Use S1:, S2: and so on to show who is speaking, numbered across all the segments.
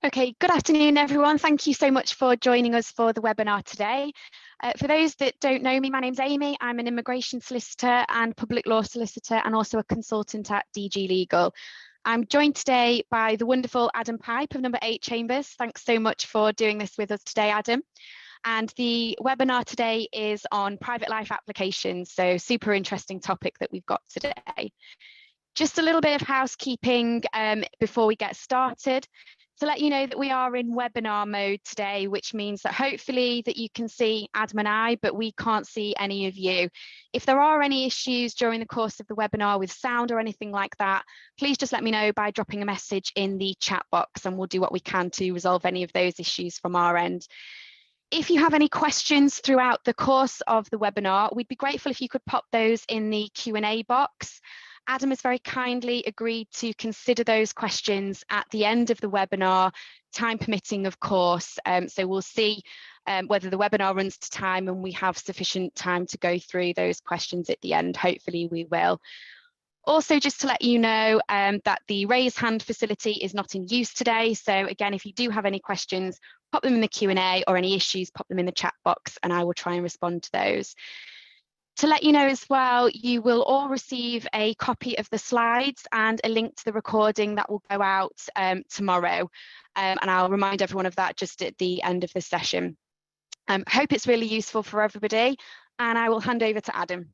S1: Okay, good afternoon, everyone. Thank you so much for joining us for the webinar today. For those that don't know me, my name's Amy. I'm an immigration solicitor and public law solicitor and also a consultant at DG Legal. I'm joined today by the wonderful Adam Pipe of No.8 Chambers. Thanks so much for doing this with us today, Adam. And the webinar today is on private life applications, so super interesting topic that we've got today. Just a little bit of housekeeping before we get started. To let you know that we are in webinar mode today, which means that hopefully that you can see Adam and I, but we can't see any of you. If there are any issues during the course of the webinar with sound or anything like that, please just let me know by dropping a message in the chat box and we'll do what we can to resolve any of those issues from our end. If you have any questions throughout the course of the webinar, we'd be grateful if you could pop those in the Q&A box. Adam has very kindly agreed to consider those questions at the end of the webinar, time permitting, of course. So we'll see whether the webinar runs to time and we have sufficient time to go through those questions at the end. Hopefully we will. Also, just to let you know that the raise hand facility is not in use today. So again, if you do have any questions, pop them in the Q&A, or any issues, pop them in the chat box and I will try and respond to those. To let you know as well, you will all receive a copy of the slides and a link to the recording that will go out tomorrow. And I'll remind everyone of that just at the end of the session. Hope it's really useful for everybody, and I will hand over to Adam.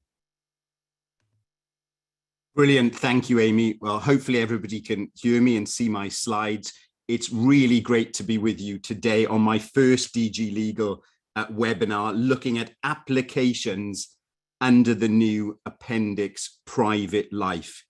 S2: Brilliant. Thank you, Amy. Well, hopefully everybody can hear me and see my slides. It's really great to be with you today on my first DG Legal webinar, looking at applications under the new Appendix Private Life.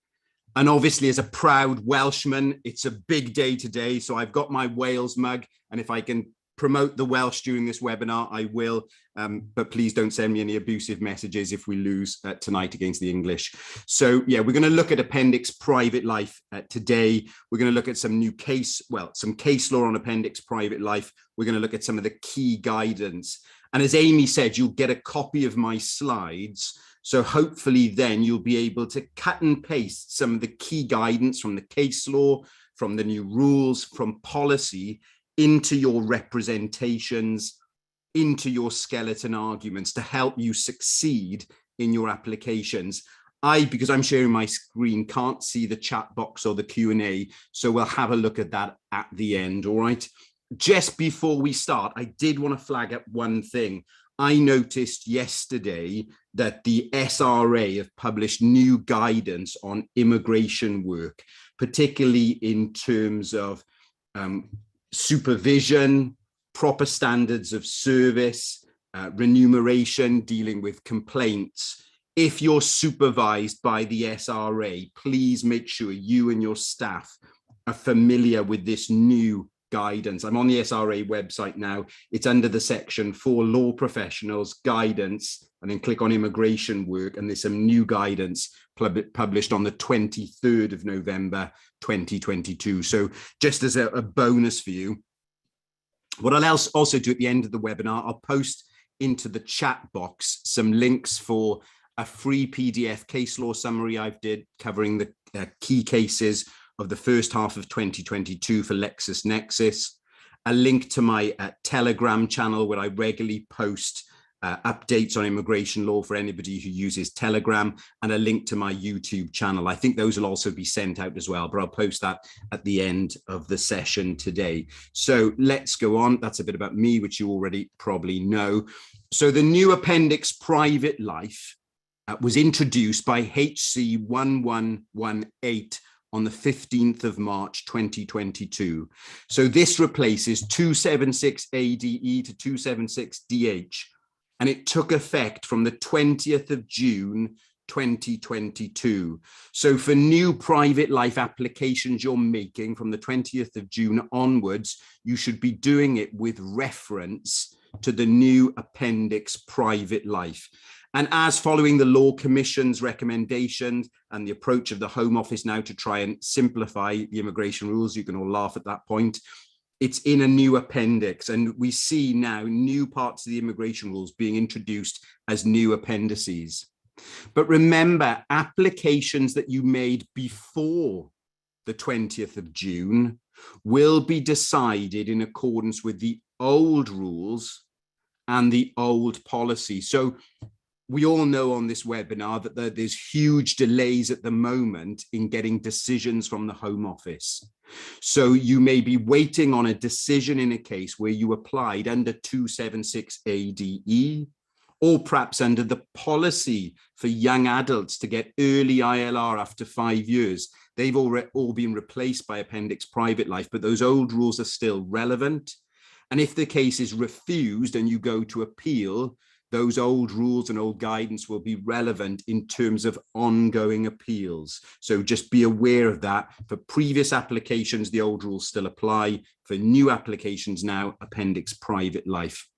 S2: And obviously, as a proud Welshman, it's a big day today. So I've got my Wales mug, and if I can promote the Welsh during this webinar, I will. But please don't send me any abusive messages if we lose tonight against the English. So yeah, we're going to look at Appendix Private Life today. We're going to look at some some case law on Appendix Private Life. We're going to look at some of the key guidance. And as Amy said, you'll get a copy of my slides. So hopefully then you'll be able to cut and paste some of the key guidance from the case law, from the new rules, from policy into your representations, into your skeleton arguments to help you succeed in your applications. Because I'm sharing my screen, can't see the chat box or the Q&A. So we'll have a look at that at the end, all right? Just before we start, I did want to flag up one thing. I noticed yesterday that the SRA have published new guidance on immigration work, particularly in terms of supervision, proper standards of service, remuneration, dealing with complaints. If you're supervised by the SRA, please make sure you and your staff are familiar with this new guidance. I'm on the SRA website now. It's under the section for law professionals, guidance, and then click on immigration work. And there's some new guidance published on the 23rd of November, 2022. So just as a bonus for you, what I'll also do at the end of the webinar, I'll post into the chat box some links for a free PDF case law summary I've did covering the key cases of the first half of 2022 for LexisNexis, a link to my Telegram channel where I regularly post updates on immigration law for anybody who uses Telegram, and a link to my YouTube channel. I think those will also be sent out as well, but I'll post that at the end of the session today. So let's go on. That's a bit about me, which you already probably know. So the new Appendix Private Life was introduced by HC 1118 on the 15th of March, 2022. So this replaces 276 ADE to 276 DH, and it took effect from the 20th of June, 2022. So for new private life applications you're making from the 20th of June onwards, you should be doing it with reference to the new Appendix Private Life. And as following the Law Commission's recommendations and the approach of the Home Office now to try and simplify the immigration rules, you can all laugh at that point, it's in a new appendix. And we see now new parts of the immigration rules being introduced as new appendices. But remember, applications that you made before the 20th of June will be decided in accordance with the old rules and the old policy. So we all know on this webinar that there's huge delays at the moment in getting decisions from the Home Office. So you may be waiting on a decision in a case where you applied under 276 ADE, or perhaps under the policy for young adults to get early ILR after 5 years. They've all been replaced by Appendix Private Life, but those old rules are still relevant. And if the case is refused and you go to appeal, those old rules and old guidance will be relevant in terms of ongoing appeals. So just be aware of that. For previous applications, the old rules still apply. For new applications now, Appendix Private Life.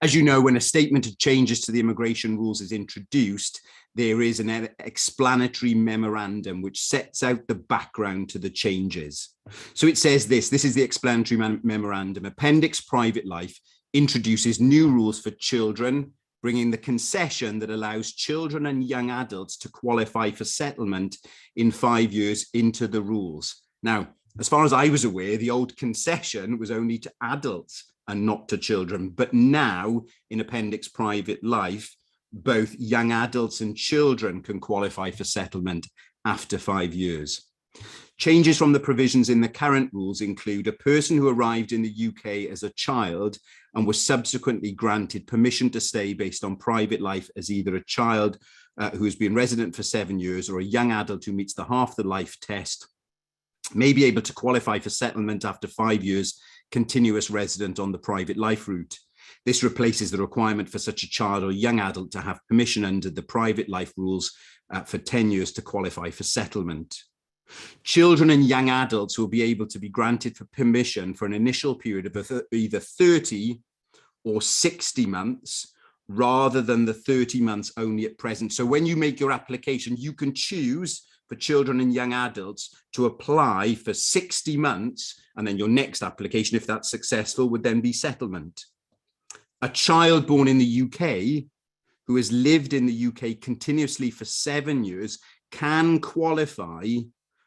S2: As you know, when a statement of changes to the immigration rules is introduced, there is an explanatory memorandum which sets out the background to the changes. So it says this is the explanatory memorandum. Appendix Private Life introduces new rules for children, bringing the concession that allows children and young adults to qualify for settlement in 5 years into the rules. Now, as far as I was aware, the old concession was only to adults and not to children. But now, in Appendix Private Life, both young adults and children can qualify for settlement after 5 years. Changes from the provisions in the current rules include a person who arrived in the UK as a child and was subsequently granted permission to stay based on private life as either a child who has been resident for 7 years or a young adult who meets the half the life test may be able to qualify for settlement after 5 years continuous resident on the private life route. This replaces the requirement for such a child or young adult to have permission under the private life rules for 10 years to qualify for settlement. Children and young adults will be able to be granted for permission for an initial period of either 30 or 60 months rather than the 30 months only at present. So when you make your application, you can choose for children and young adults to apply for 60 months, and then your next application, if that's successful, would then be settlement. A child born in the UK who has lived in the UK continuously for 7 years can qualify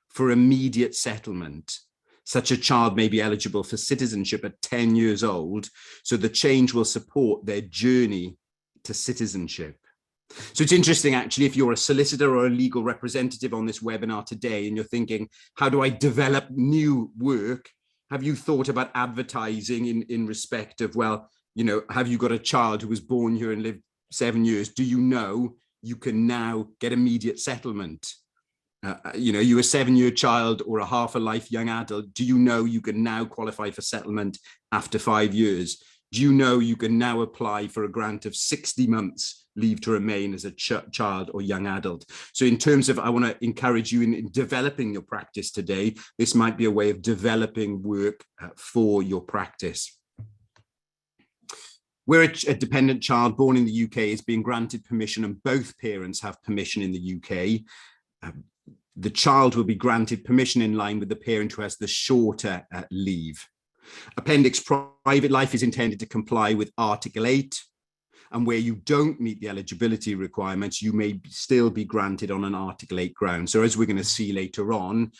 S2: for immediate settlement. Such a child may be eligible for citizenship at 10 years old, so the change will support their journey to citizenship. So it's interesting, actually, if you're a solicitor or a legal representative on this webinar today and you're thinking, how do I develop new work? Have you thought about advertising in respect of, well, you know, have you got a child who was born here and lived 7 years? Do you know you can now get immediate settlement? You know, you a 7-year child or a half a life young adult, do you know you can now qualify for settlement after 5 years? Do you know you can now apply for a grant of 60 months leave to remain as a child or young adult? So in terms of, I want to encourage you in developing your practice today, this might be a way of developing work for your practice. Where a dependent child born in the UK is being granted permission and both parents have permission in the UK, the child will be granted permission in line with the parent who has the shorter leave. Appendix Private Life is intended to comply with Article 8, and where you don't meet the eligibility requirements, you may still be granted on an Article 8 ground. So as we're going to see later on,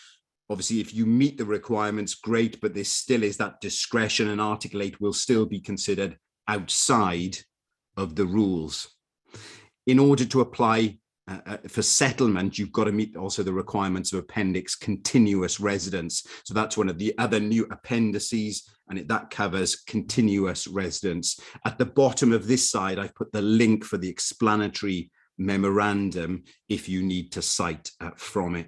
S2: obviously, if you meet the requirements, great, but there still is that discretion, and Article 8 will still be considered outside of the rules. In order to apply for settlement, you've got to meet also the requirements of Appendix Continuous Residence. So that's one of the other new appendices, and that covers continuous residence. At the bottom of this side, I've put the link for the explanatory memorandum if you need to cite from it.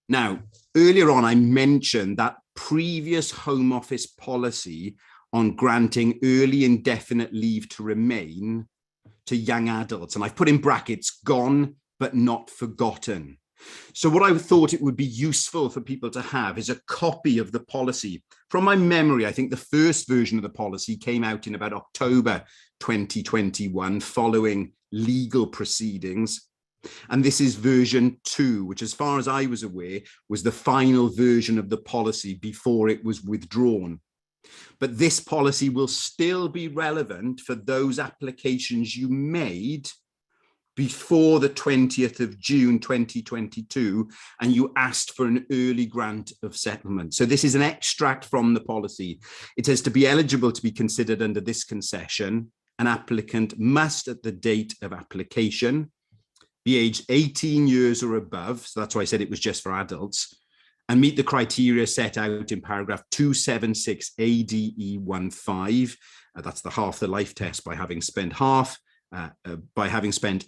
S2: Now, earlier on, I mentioned that previous Home Office policy on granting early indefinite leave to remain to young adults, and I've put in brackets, gone but not forgotten. So what I thought it would be useful for people to have is a copy of the policy. From my memory, I think the first version of the policy came out in about October 2021 following legal proceedings. And this is version 2, which, as far as I was aware, was the final version of the policy before it was withdrawn. But this policy will still be relevant for those applications you made before the 20th of June 2022, and you asked for an early grant of settlement. So this is an extract from the policy. It says, to be eligible to be considered under this concession, an applicant must, at the date of application, be aged 18 years or above, so that's why I said it was just for adults, and meet the criteria set out in paragraph 276 ADE15. That's the half the life test, by having spent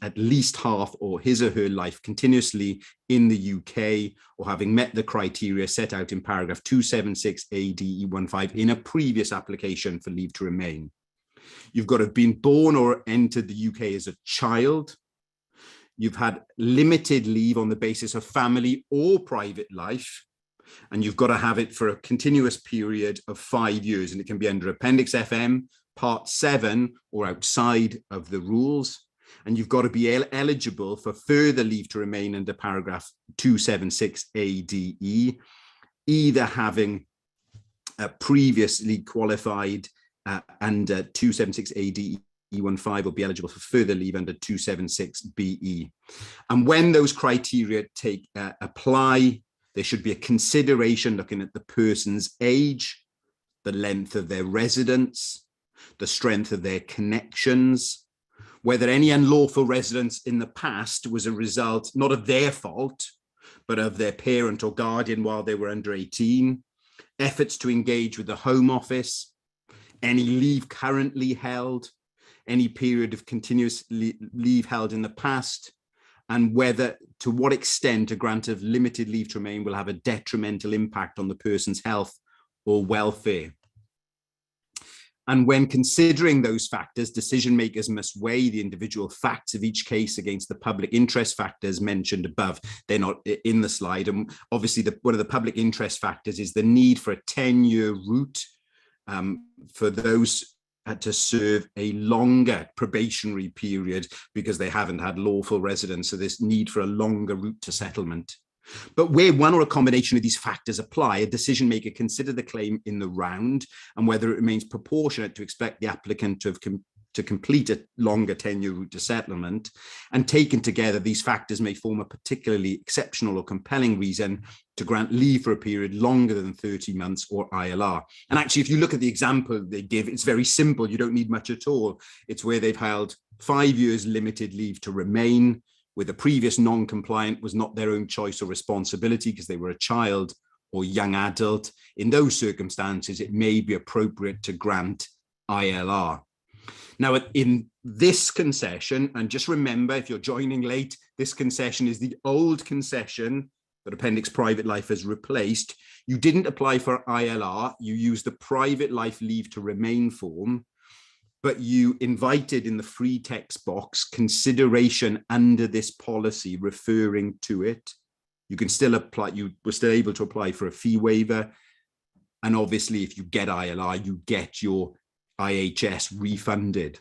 S2: at least half or his or her life continuously in the UK, or having met the criteria set out in paragraph 276 ADE15 in a previous application for leave to remain. You've got to have been born or entered the UK as a child. You've had limited leave on the basis of family or private life, and you've got to have it for a continuous period of 5 years, and it can be under Appendix FM, Part 7, or outside of the rules. And you've got to be eligible for further leave to remain under paragraph 276 ADE, either having previously qualified under 276 ADE E15, will be eligible for further leave under 276 BE. And when those criteria apply, there should be a consideration looking at the person's age, the length of their residence, the strength of their connections, whether any unlawful residence in the past was a result not of their fault, but of their parent or guardian while they were under 18, efforts to engage with the Home Office, any leave currently held, any period of continuous leave held in the past, and whether, to what extent, a grant of limited leave to remain will have a detrimental impact on the person's health or welfare. And when considering those factors, decision makers must weigh the individual facts of each case against the public interest factors mentioned above. They're not in the slide. And obviously, one of the public interest factors is the need for a 10-year route for those to serve a longer probationary period because they haven't had lawful residence. So this need for a longer route to settlement. But where one or a combination of these factors apply, a decision maker consider the claim in the round and whether it remains proportionate to expect the applicant to complete a longer 10-year route to settlement. And taken together, these factors may form a particularly exceptional or compelling reason to grant leave for a period longer than 30 months or ILR. And actually, if you look at the example they give, it's very simple. You don't need much at all. It's where they've held 5 years limited leave to remain, where the previous non-compliant was not their own choice or responsibility because they were a child or young adult. In those circumstances, it may be appropriate to grant ILR. Now, in this concession, and just remember, if you're joining late, this concession is the old concession that Appendix Private Life has replaced. You didn't apply for ILR, you used the Private Life Leave to Remain form, but you invited in the free text box consideration under this policy referring to it. You can still apply, you were still able to apply for a fee waiver. And obviously, if you get ILR, you get your IHS refunded.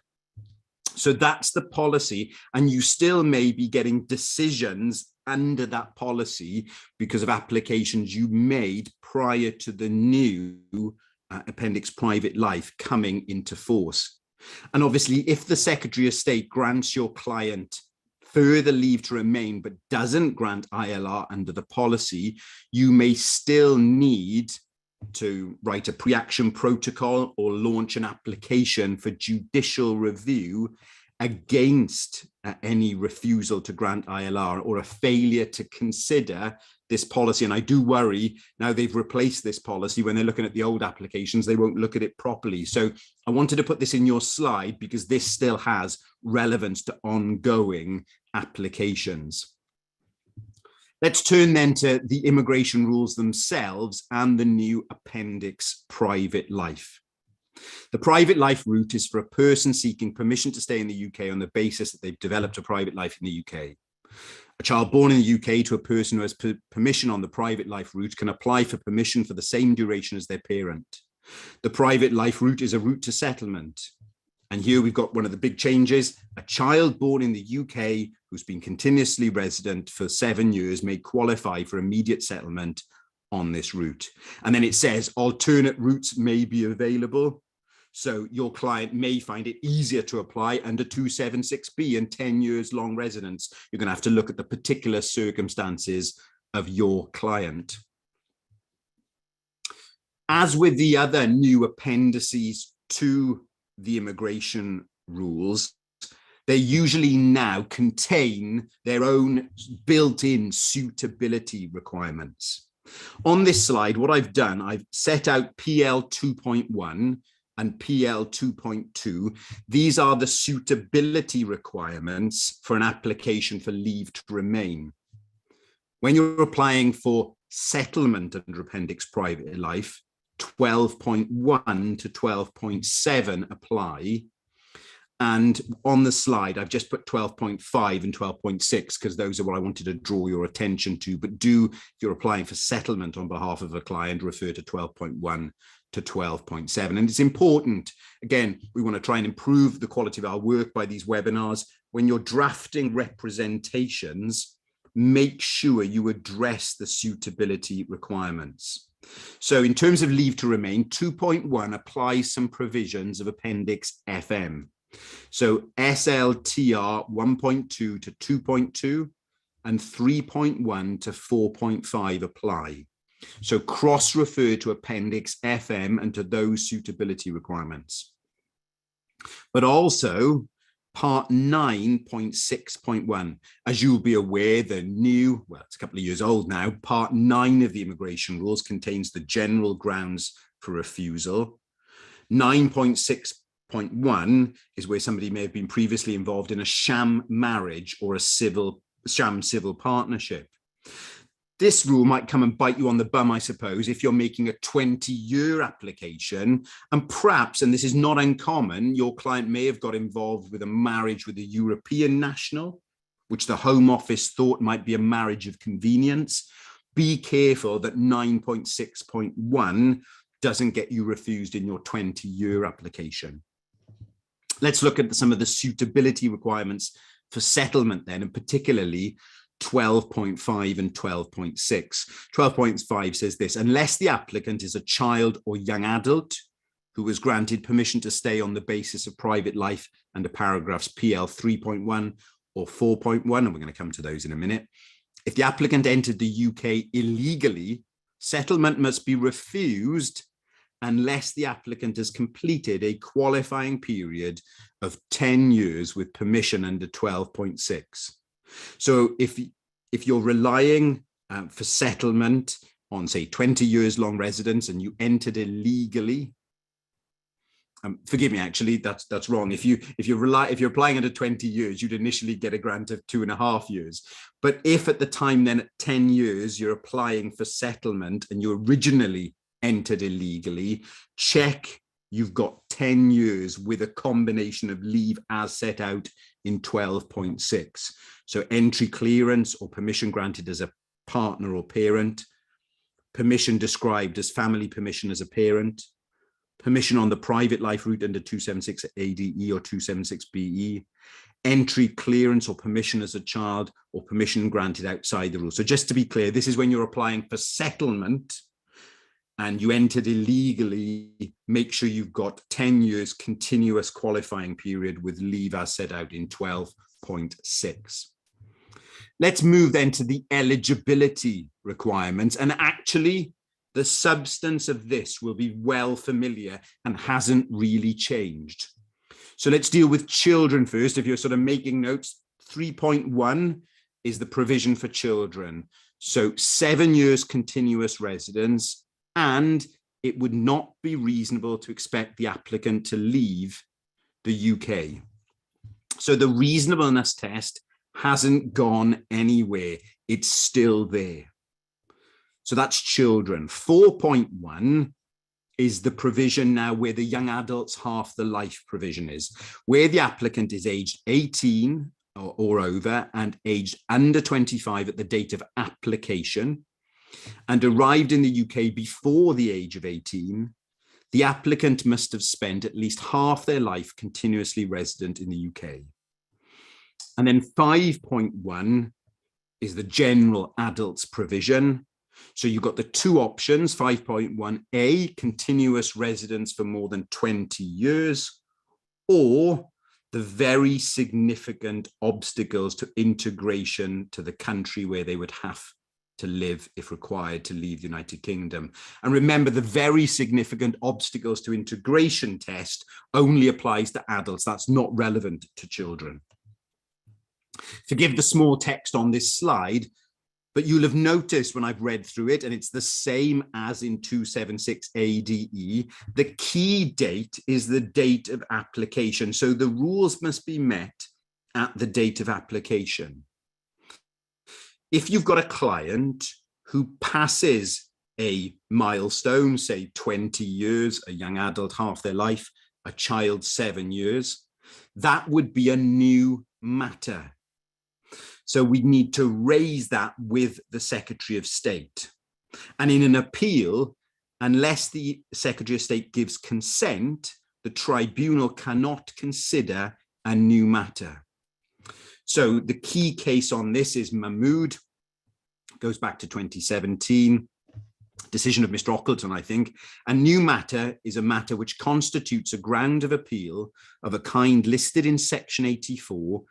S2: So that's the policy. And you still may be getting decisions under that policy because of applications you made prior to the new Appendix Private Life coming into force. And obviously, if the Secretary of State grants your client further leave to remain, but doesn't grant ILR under the policy, you may still need to write a pre-action protocol or launch an application for judicial review against any refusal to grant ILR or a failure to consider this policy. And I do worry now they've replaced this policy, when they're looking at the old applications, they won't look at it properly. So I wanted to put this in your slide because this still has relevance to ongoing applications. Let's turn then to the immigration rules themselves and the new Appendix Private Life. The private life route is for a person seeking permission to stay in the UK on the basis that they've developed a private life in the UK. A child born in the UK to a person who has permission on the private life route can apply for permission for the same duration as their parent. The private life route is a route to settlement. And here we've got one of the big changes. A child born in the UK who's been continuously resident for 7 years may qualify for immediate settlement on this route. And then it says alternate routes may be available. So your client may find it easier to apply under 276B and 10 years long residence. You're going to have to look at the particular circumstances of your client. As with the other new appendices to the immigration rules, they usually now contain their own built-in suitability requirements. On this slide, what I've done, I've set out PL 2.1 and PL 2.2. These are the suitability requirements for an application for leave to remain. When you're applying for settlement under Appendix Private Life, 12.1 to 12.7 apply. And on the slide, I've just put 12.5 and 12.6 because those are what I wanted to draw your attention to. But if you're applying for settlement on behalf of a client, refer to 12.1 to 12.7. And it's important, again, we want to try and improve the quality of our work by these webinars. When you're drafting representations, make sure you address the suitability requirements. So in terms of leave to remain, 2.1 applies some provisions of Appendix FM. So SLTR 1.2 to 2.2 and 3.1 to 4.5 apply. So cross-refer to Appendix FM and to those suitability requirements. But also Part 9.6.1, as you'll be aware, the new, well, it's a couple of years old now, Part 9 of the immigration rules contains the general grounds for refusal. 9.6.1 is where somebody may have been previously involved in a sham marriage or a sham civil partnership. This rule might come and bite you on the bum, I suppose, if you're making a 20-year application, and perhaps, and this is not uncommon, your client may have got involved with a marriage with a European national, which the Home Office thought might be a marriage of convenience. Be careful that 9.6.1 doesn't get you refused in your 20-year application. Let's look at some of the suitability requirements for settlement then, and particularly 12.5 and 12.6. 12.5 says this: unless the applicant is a child or young adult who was granted permission to stay on the basis of private life under paragraphs PL 3.1 or 4.1, and we're going to come to those in a minute. If the applicant entered the UK illegally, settlement must be refused unless the applicant has completed a qualifying period of 10 years with permission under 12.6. So if you're relying for settlement on, say, 20 years long residence and you entered illegally, forgive me, actually, that's wrong. If you're applying under 20 years, you'd initially get a grant of 2.5 years. But if at the time then at 10 years you're applying for settlement and you originally entered illegally, check you've got 10 years with a combination of leave as set out in 12.6. So entry clearance or permission granted as a partner or parent, permission described as family permission as a parent, permission on the private life route under 276 ADE or 276 BE, entry clearance or permission as a child, or permission granted outside the rule. So just to be clear, this is when you're applying for settlement and you entered illegally, make sure you've got 10 years continuous qualifying period with leave as set out in 12.6. Let's move then to the eligibility requirements. And actually, the substance of this will be well familiar and hasn't really changed. So let's deal with children first. If you're sort of making notes, 3.1 is the provision for children. So 7 years continuous residence, and it would not be reasonable to expect the applicant to leave the UK. So the reasonableness test hasn't gone anywhere. It's still there. So that's children. 4.1 is the provision now where the young adults half the life provision is, where the applicant is aged 18 or over and aged under 25 at the date of application and arrived in the UK before the age of 18, the applicant must have spent at least half their life continuously resident in the UK. And then 5.1 is the general adults provision. So you've got the two options, 5.1a, continuous residence for more than 20 years, or the very significant obstacles to integration to the country where they would have to live if required to leave the United Kingdom. And remember, the very significant obstacles to integration test only applies to adults. That's not relevant to children. Forgive the small text on this slide, but you'll have noticed when I've read through it, and it's the same as in 276 ADE, the key date is the date of application. So the rules must be met at the date of application. If you've got a client who passes a milestone, say 20 years, a young adult half their life, a child 7 years, that would be a new matter. So we need to raise that with the Secretary of State. And in an appeal, unless the Secretary of State gives consent, the tribunal cannot consider a new matter. So the key case on this is Mahmood, goes back to 2017, decision of Mr. Ockleton, I think. A new matter is a matter which constitutes a ground of appeal of a kind listed in Section 84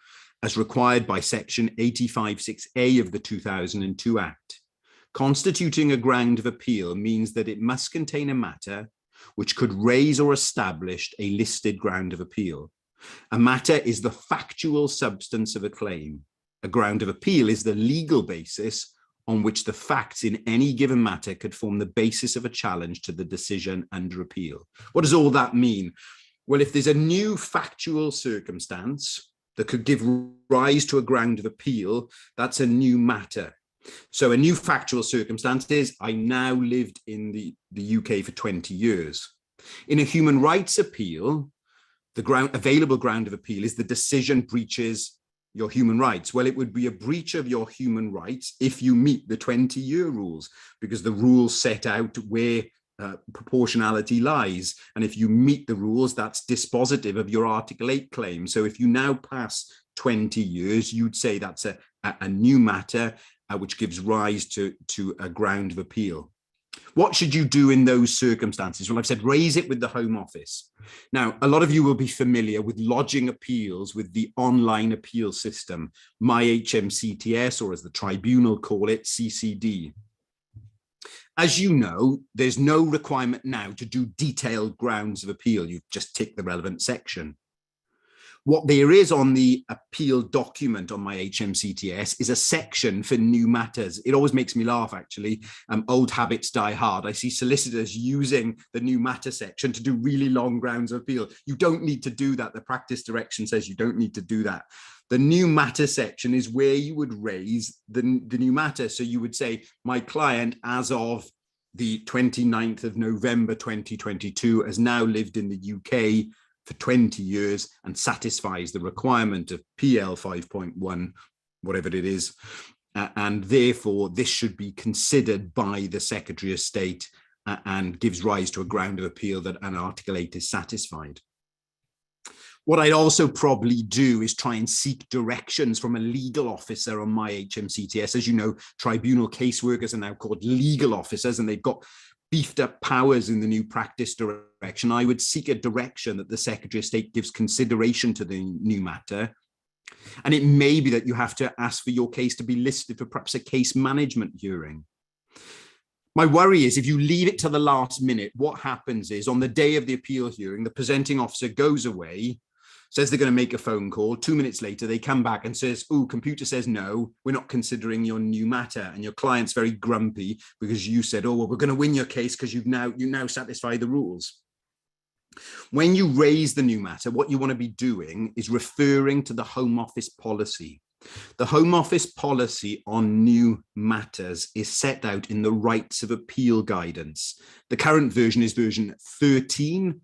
S2: as required by Section 85(6)A of the 2002 Act. Constituting a ground of appeal means that it must contain a matter which could raise or establish a listed ground of appeal. A matter is the factual substance of a claim. A ground of appeal is the legal basis on which the facts in any given matter could form the basis of a challenge to the decision under appeal. What does all that mean? Well, if there's a new factual circumstance that could give rise to a ground of appeal, that's a new matter. So a new factual circumstance is, I now lived in the UK for 20 years. In a human rights appeal, the available ground of appeal is the decision breaches your human rights. Well, it would be a breach of your human rights if you meet the 20-year rules, because the rules set out where proportionality lies. And if you meet the rules, that's dispositive of your Article 8 claim. So if you now pass 20 years, you'd say that's a new matter which gives rise to a ground of appeal. What should you do in those circumstances? Well, I've said raise it with the Home Office. Now, a lot of you will be familiar with lodging appeals with the online appeal system, MyHMCTS, or as the tribunal call it, CCD. As you know, there's no requirement now to do detailed grounds of appeal. You just tick the relevant section. What there is on the appeal document on my HMCTS is a section for new matters. It always makes me laugh, actually. Old habits die hard. I see solicitors using the new matter section to do really long grounds of appeal. You don't need to do that. The practice direction says you don't need to do that. The new matter section is where you would raise the new matter. So you would say, my client, as of the 29th of November 2022, has now lived in the UK for 20 years and satisfies the requirement of PL 5.1, whatever it is. And therefore, this should be considered by the Secretary of State and gives rise to a ground of appeal that an Article 8 is satisfied. What I'd also probably do is try and seek directions from a legal officer on my HMCTS. As you know, tribunal caseworkers are now called legal officers, and they've got beefed up powers in the new practice direction. I would seek a direction that the Secretary of State gives consideration to the new matter. And it may be that you have to ask for your case to be listed for perhaps a case management hearing. My worry is if you leave it to the last minute, what happens is on the day of the appeal hearing, the presenting officer goes away, says they're going to make a phone call. 2 minutes later, they come back and says, oh, computer says, no, we're not considering your new matter. And your client's very grumpy because you said, oh, well, we're going to win your case because you now satisfy the rules. When you raise the new matter, what you want to be doing is referring to the Home Office policy. The Home Office policy on new matters is set out in the Rights of Appeal guidance. The current version is version 13,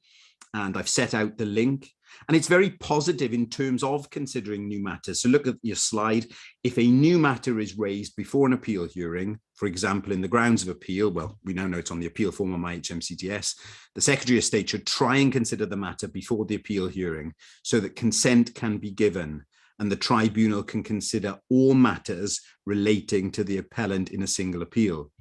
S2: and I've set out the link. And it's very positive in terms of considering new matters. So look at your slide. If a new matter is raised before an appeal hearing, for example, in the grounds of appeal, well, we now know it's on the appeal form on my HMCTS, the Secretary of State should try and consider the matter before the appeal hearing so that consent can be given and the tribunal can consider all matters relating to the appellant in a single appeal.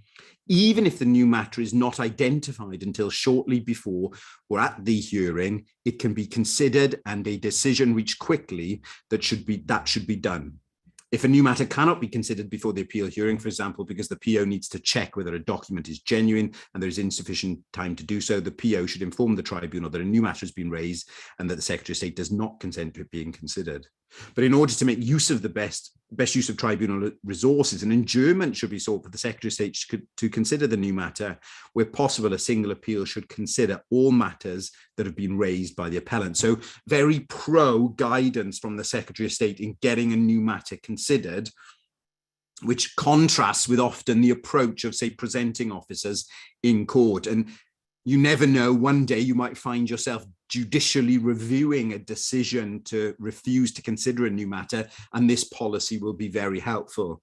S2: Even if the new matter is not identified until shortly before or at the hearing, it can be considered and a decision reached quickly that should be done. If a new matter cannot be considered before the appeal hearing, for example, because the PO needs to check whether a document is genuine and there is insufficient time to do so, the PO should inform the tribunal that a new matter has been raised and that the Secretary of State does not consent to it being considered. But in order to make use of the best use of tribunal resources, an adjournment should be sought for the Secretary of State to consider the new matter. Where possible, a single appeal should consider all matters that have been raised by the appellant. So very pro guidance from the Secretary of State in getting a new matter considered, which contrasts with often the approach of, say, presenting officers in court. And you never know, one day you might find yourself judicially reviewing a decision to refuse to consider a new matter, and this policy will be very helpful.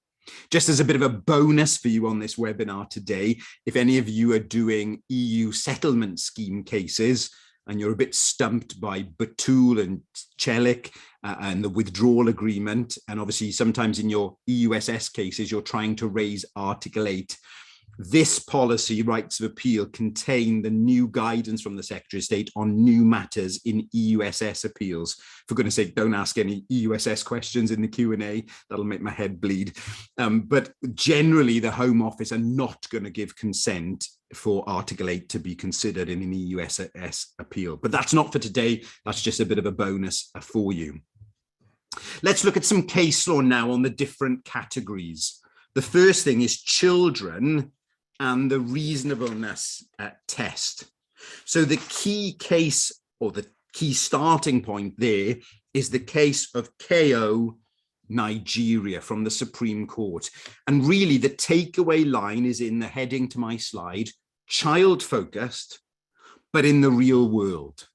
S2: Just as a bit of a bonus for you on this webinar today, if any of you are doing EU settlement scheme cases and you're a bit stumped by Batul and Chelik and the withdrawal agreement, and obviously sometimes in your EUSS cases, you're trying to raise Article 8, this policy, rights of appeal, contain the new guidance from the Secretary of State on new matters in EUSS appeals. For goodness sake, don't ask any EUSS questions in the Q&A. That'll make my head bleed. But generally, the Home Office are not going to give consent for Article 8 to be considered in an EUSS appeal. But that's not for today. That's just a bit of a bonus for you. Let's look at some case law now on the different categories. The first thing is children and the reasonableness test. So the key case, or the key starting point there, is the case of KO Nigeria from the Supreme Court. And really the takeaway line is in the heading to my slide, child focused, but in the real world.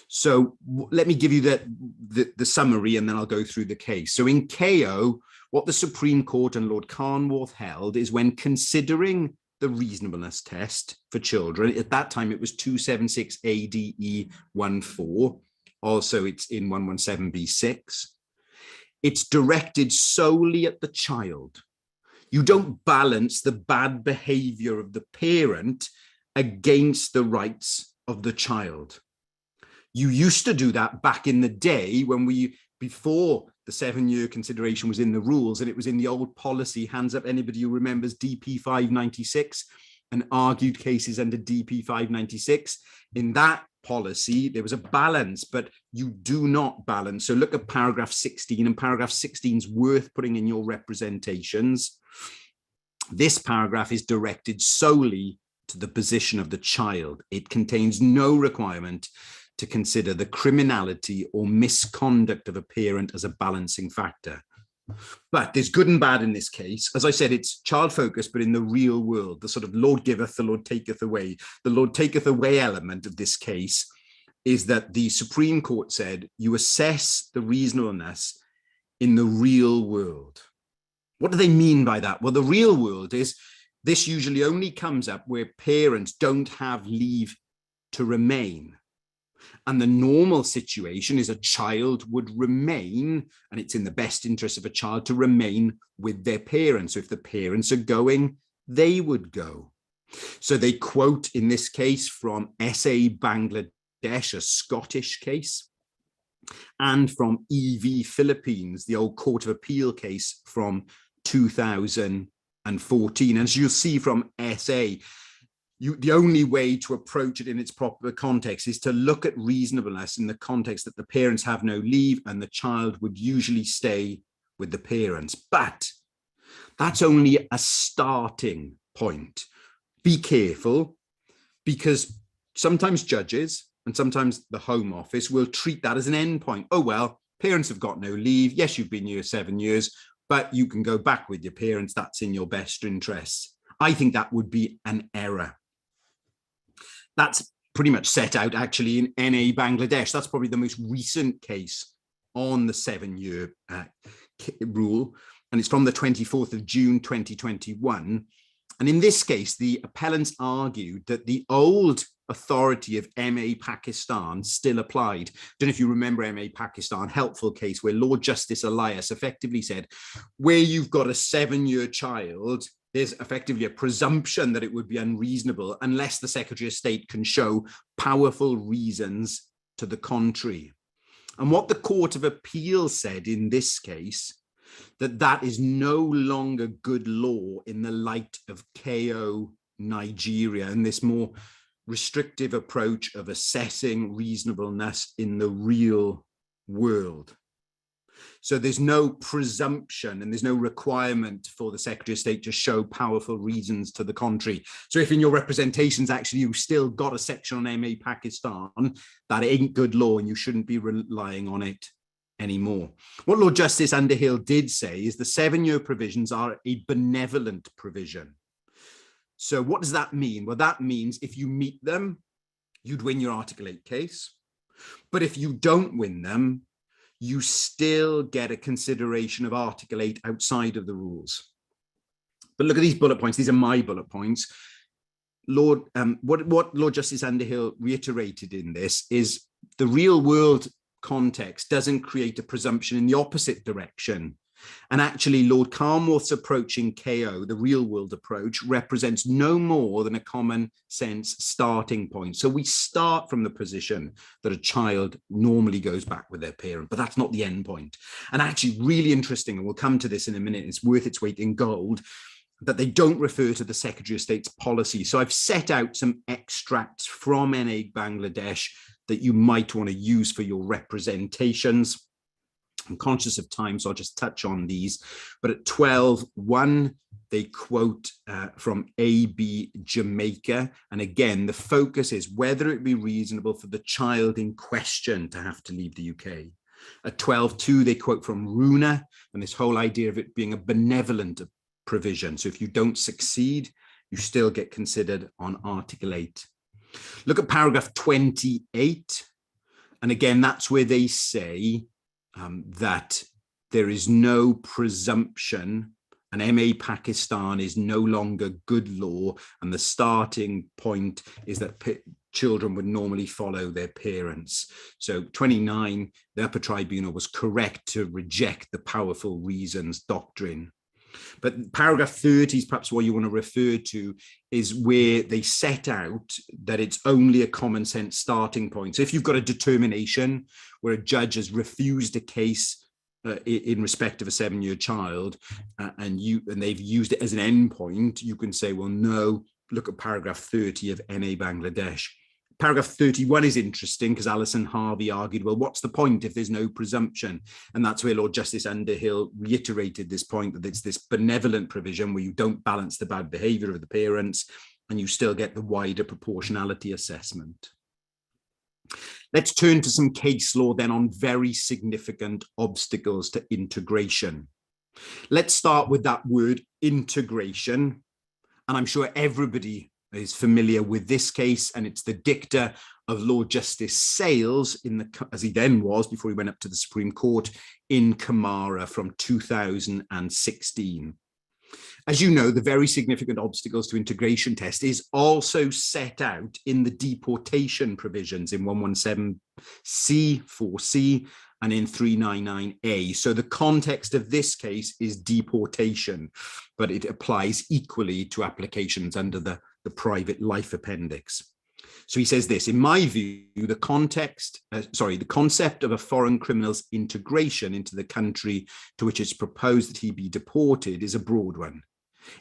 S2: So let me give you the summary and then I'll go through the case. So in KO, what the Supreme Court and Lord Carnwath held is when considering the reasonableness test for children, at that time it was 276 ADE 14, also it's in 117B6, it's directed solely at the child. You don't balance the bad behavior of the parent against the rights of the child. You used to do that back in the day when before the 7-year consideration was in the rules, and it was in the old policy. Hands up, anybody who remembers DP 596 and argued cases under DP 596. In that policy, there was a balance, but you do not balance. So look at paragraph 16, and paragraph 16 is worth putting in your representations. This paragraph is directed solely to the position of the child. It contains no requirement to consider the criminality or misconduct of a parent as a balancing factor. But there's good and bad in this case. As I said, it's child focused, but in the real world, the sort of Lord giveth, the Lord taketh away. The Lord taketh away element of this case is that the Supreme Court said you assess the reasonableness in the real world. What do they mean by that? Well, the real world is this usually only comes up where parents don't have leave to remain. And the normal situation is a child would remain, and it's in the best interest of a child to remain with their parents. So if the parents are going, they would go. So they quote in this case from SA Bangladesh, a Scottish case, and from EV Philippines, the old Court of Appeal case from 2014. As you'll see from SA, the only way to approach it in its proper context is to look at reasonableness in the context that the parents have no leave and the child would usually stay with the parents. But that's only a starting point. Be careful, because sometimes judges and sometimes the Home Office will treat that as an end point. Oh, well, parents have got no leave. Yes, you've been here 7 years, but you can go back with your parents. That's in your best interests. I think that would be an error. That's pretty much set out actually in NA Bangladesh. That's probably the most recent case on the 7-year rule. And it's from the 24th of June, 2021. And in this case, the appellants argued that the old authority of MA Pakistan still applied. Don't know if you remember MA Pakistan, helpful case where Lord Justice Elias effectively said, where you've got a 7-year child there's effectively a presumption that it would be unreasonable unless the Secretary of State can show powerful reasons to the contrary. And what the Court of Appeal said in this case, that is no longer good law in the light of KO Nigeria and this more restrictive approach of assessing reasonableness in the real world. So there's no presumption and there's no requirement for the Secretary of State to show powerful reasons to the contrary. So if in your representations, actually, you've still got a section on MA Pakistan, that ain't good law and you shouldn't be relying on it anymore. What Lord Justice Underhill did say is the 7-year provisions are a benevolent provision. So what does that mean? Well, that means if you meet them, you'd win your Article 8 case. But if you don't win them, you still get a consideration of Article 8 outside of the rules. But look at these bullet points. These are my bullet points. What Lord Justice Underhill reiterated in this is the real world context doesn't create a presumption in the opposite direction. And actually, Lord Carnwath's approach in KO, the real world approach, represents no more than a common sense starting point. So we start from the position that a child normally goes back with their parent, but that's not the end point. And actually, really interesting, and we'll come to this in a minute, it's worth its weight in gold, that they don't refer to the Secretary of State's policy. So I've set out some extracts from NA Bangladesh that you might want to use for your representations. I'm conscious of time, so I'll just touch on these. But at 12:1, they quote from AB Jamaica. And again, the focus is whether it be reasonable for the child in question to have to leave the UK. At 12:2, they quote from Runa and this whole idea of it being a benevolent provision. So if you don't succeed, you still get considered on Article 8. Look at paragraph 28. And again, that's where they say that there is no presumption and MA Pakistan is no longer good law. And the starting point is that children would normally follow their parents. So 29, the upper tribunal was correct to reject the powerful reasons doctrine. But paragraph 30 is perhaps what you want to refer to, is where they set out that it's only a common sense starting point. So if you've got a determination where a judge has refused a case in respect of a 7-year child and they've used it as an endpoint, you can say, well, no, look at paragraph 30 of NA Bangladesh. Paragraph 31 is interesting because Alison Harvey argued, well, what's the point if there's no presumption? And that's where Lord Justice Underhill reiterated this point, that it's this benevolent provision where you don't balance the bad behaviour of the parents and you still get the wider proportionality assessment. Let's turn to some case law then on very significant obstacles to integration. Let's start with that word integration. And I'm sure everybody is familiar with this case, and it's the dicta of Lord Justice Sales, as he then was before he went up to the Supreme Court, in Camara from 2016. As you know, the very significant obstacles to integration test is also set out in the deportation provisions in 117C, 4C, and in 399A. So the context of this case is deportation, but it applies equally to applications under the Private Life Appendix. So he says this: in my view, the concept of a foreign criminal's integration into the country to which it's proposed that he be deported is a broad one.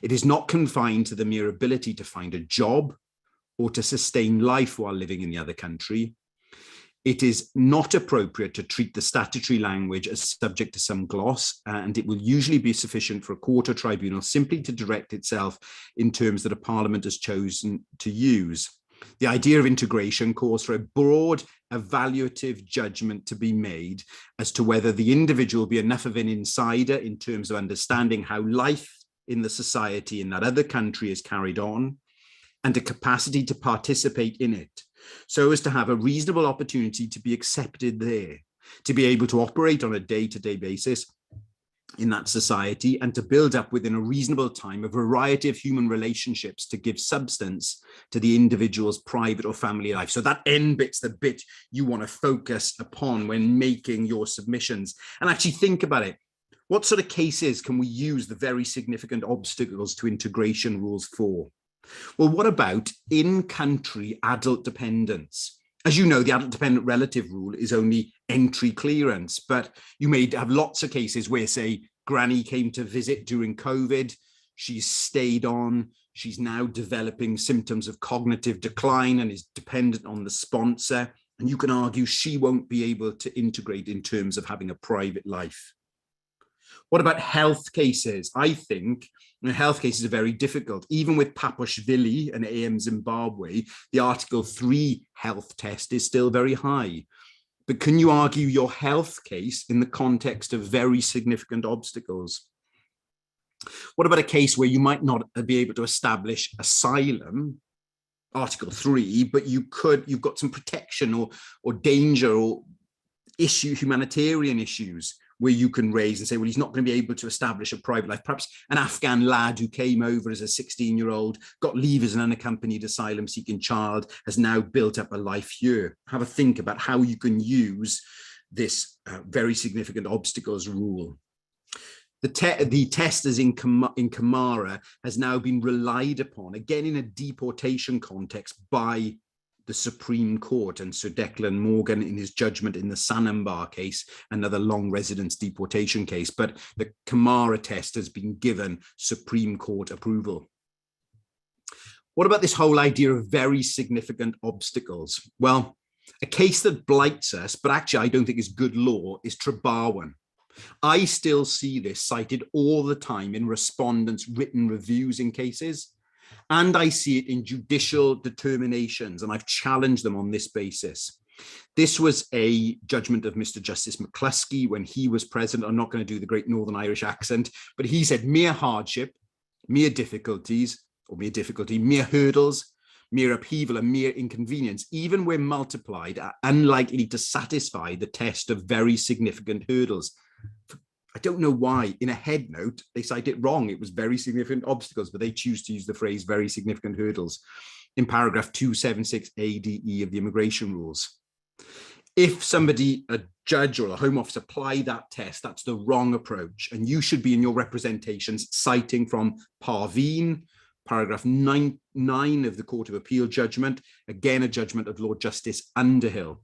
S2: It is not confined to the mere ability to find a job or to sustain life while living in the other country. It is not appropriate to treat the statutory language as subject to some gloss, and it will usually be sufficient for a court or tribunal simply to direct itself in terms that a parliament has chosen to use. The idea of integration calls for a broad evaluative judgment to be made as to whether the individual be enough of an insider in terms of understanding how life in the society in that other country is carried on, and a capacity to participate in it, so as to have a reasonable opportunity to be accepted there, to be able to operate on a day-to-day basis in that society, and to build up within a reasonable time a variety of human relationships to give substance to the individual's private or family life. So that end bit's the bit you want to focus upon when making your submissions. And actually think about it. What sort of cases can we use the very significant obstacles to integration rules for? Well, what about in-country adult dependence? As you know, the adult dependent relative rule is only entry clearance, but you may have lots of cases where, say, granny came to visit during COVID, she's stayed on, she's now developing symptoms of cognitive decline and is dependent on the sponsor, and you can argue she won't be able to integrate in terms of having a private life. What about health cases? I think health cases are very difficult. Even with Papashvili and AM Zimbabwe, the Article 3 health test is still very high. But can you argue your health case in the context of very significant obstacles? What about a case where you might not be able to establish asylum, Article 3, but you've got some protection or danger or humanitarian issues where you can raise and say, well, he's not going to be able to establish a private life. Perhaps an Afghan lad who came over as a 16-year-old, got leave as an unaccompanied asylum-seeking child, has now built up a life here. Have a think about how you can use this very significant obstacles rule. The test as in Camara has now been relied upon, again in a deportation context, by the Supreme Court, and Sir Declan Morgan in his judgment in the Sanambar case, another long residence deportation case, but the Camara test has been given Supreme Court approval. What about this whole idea of very significant obstacles? Well, a case that blights us, but actually I don't think is good law, is Trebarwyn. I still see this cited all the time in respondents' written reviews in cases. And I see it in judicial determinations, and I've challenged them on this basis. This was a judgment of Mr. Justice McCluskey when he was president. I'm not going to do the great Northern Irish accent, but he said mere hardship, mere difficulties, or mere difficulty, mere hurdles, mere upheaval, and mere inconvenience, even when multiplied, are unlikely to satisfy the test of very significant hurdles. I don't know why in a head note they cite it wrong. It was very significant obstacles, but they choose to use the phrase very significant hurdles in paragraph 276 ADE of the immigration rules. If somebody, a judge or a Home Office, apply that test, that's the wrong approach. And you should be in your representations citing from Parveen, paragraph 9 of the Court of Appeal judgment, again, a judgment of Lord Justice Underhill.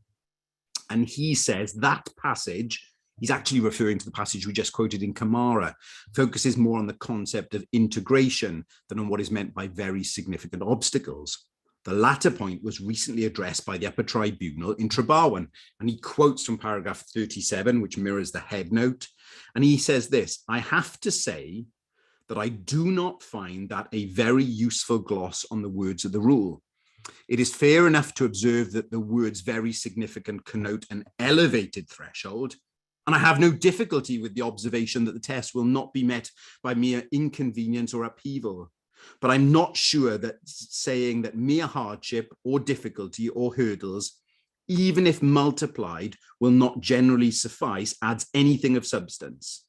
S2: And he says that passage, he's actually referring to the passage we just quoted in Camara, focuses more on the concept of integration than on what is meant by very significant obstacles. The latter point was recently addressed by the upper tribunal in Trebarwyn, and he quotes from paragraph 37, which mirrors the head note. And he says this: I have to say that I do not find that a very useful gloss on the words of the rule. It is fair enough to observe that the words very significant connote an elevated threshold, and I have no difficulty with the observation that the test will not be met by mere inconvenience or upheaval. But I'm not sure that saying that mere hardship or difficulty or hurdles, even if multiplied, will not generally suffice, adds anything of substance.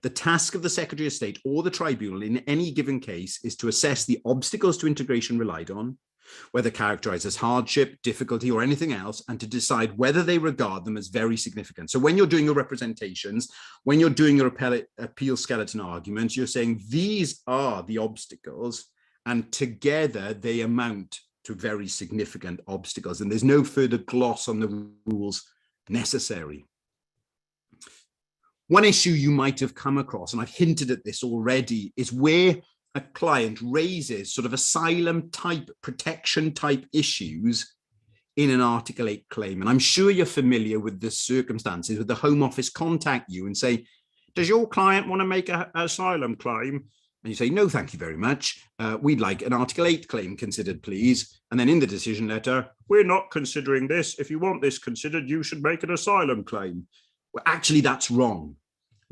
S2: The task of the Secretary of State or the tribunal in any given case is to assess the obstacles to integration relied on, whether characterized as hardship, difficulty, or anything else, and to decide whether they regard them as very significant. So when you're doing your representations, when you're doing your appeal skeleton arguments, you're saying these are the obstacles, and together they amount to very significant obstacles, and there's no further gloss on the rules necessary. One issue you might have come across, and I've hinted at this already, is where a client raises sort of asylum type, protection type issues in an Article 8 claim. And I'm sure you're familiar with the circumstances with the Home Office contact you and say, does your client want to make an asylum claim? And you say, no, thank you very much. We'd like an Article 8 claim considered, please. And then in the decision letter, we're not considering this. If you want this considered, you should make an asylum claim. Well, actually, that's wrong.